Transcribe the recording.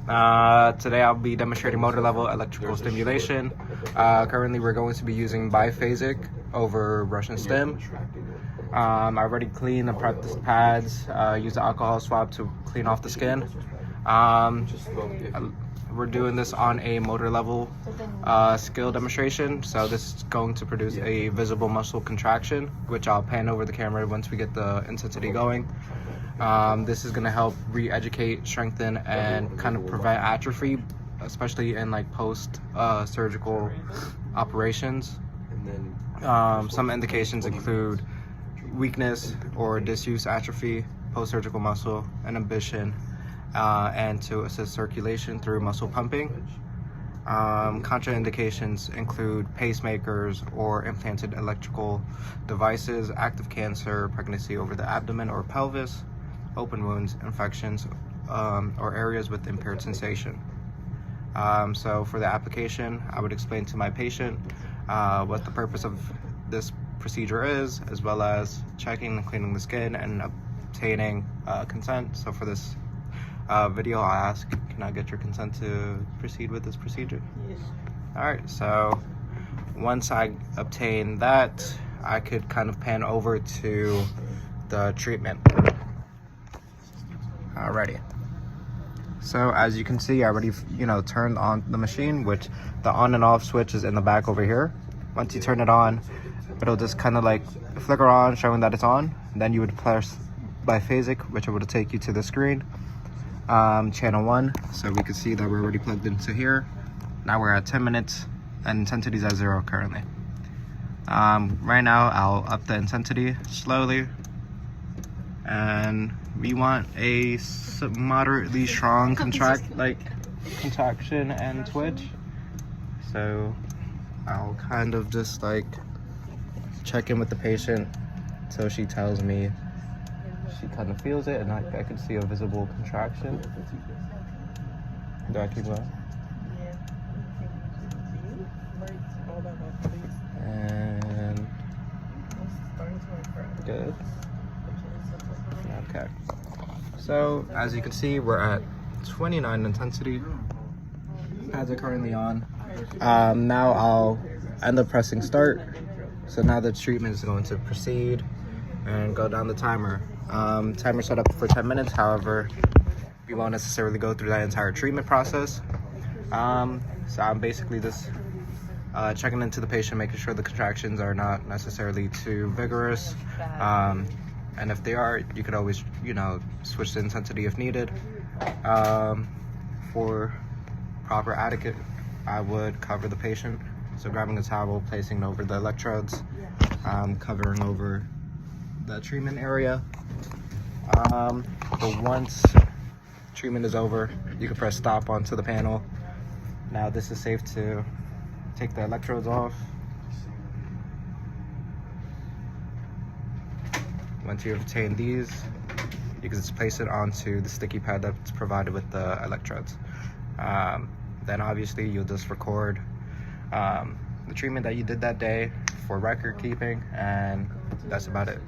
Today I'll be demonstrating motor level electrical stimulation. Currently we're going to be using biphasic over Russian stim. I already cleaned and prepped the pads, used the alcohol swab to clean off the skin. We're doing this on a motor level skill demonstration, so this is going to produce a visible muscle contraction, which I'll pan over the camera once we get the intensity going. This is going to help re-educate, strengthen, and kind of prevent atrophy, especially in like post surgical operations. Some indications include weakness or disuse atrophy, post-surgical muscle inhibition, and to assist circulation through muscle pumping. Contraindications include pacemakers or implanted electrical devices, active cancer, pregnancy over the abdomen or pelvis, open wounds, infections, or areas with impaired sensation. So for the application, I would explain to my patient what the purpose of this procedure is, as well as checking and cleaning the skin and obtaining consent. So for this video, I'll ask, can I get your consent to proceed with this procedure? Yes. All right, so once I obtain that, I could kind of pan over to the treatment. Alrighty. So as you can see, I already, turned on the machine, which the on and off switch is in the back over here. Once you turn it on, it'll just kind of like flicker on, showing that it's on. Then you would press biphasic, which will take you to the screen. Channel 1, so we can see that we're already plugged into here. Now we're at 10 minutes and intensity is at 0 currently. Right now I'll up the intensity slowly, and we want a moderately strong contraction and twitch. So I'll kind of just like check in with the patient until she tells me she kind of feels it, and I can see a visible contraction. Do I keep going? And good. Okay. So as you can see, we're at 29 intensity. Pads are currently on. Now I'll end up pressing start. So now the treatment is going to proceed and go down the timer. Timer set up for 10 minutes. However, we won't necessarily go through that entire treatment process. So I'm basically just checking into the patient, making sure the contractions are not necessarily too vigorous. And if they are, you could always, switch the intensity if needed. For proper etiquette, I would cover the patient. So grabbing a towel, placing it over the electrodes, covering over the treatment area. But once treatment is over, you can press stop onto the panel. Now this is safe to take the electrodes off. Once you obtain these, you can just place it onto the sticky pad that's provided with the electrodes. Then obviously you'll just record the treatment that you did that day for record keeping, and that's about it.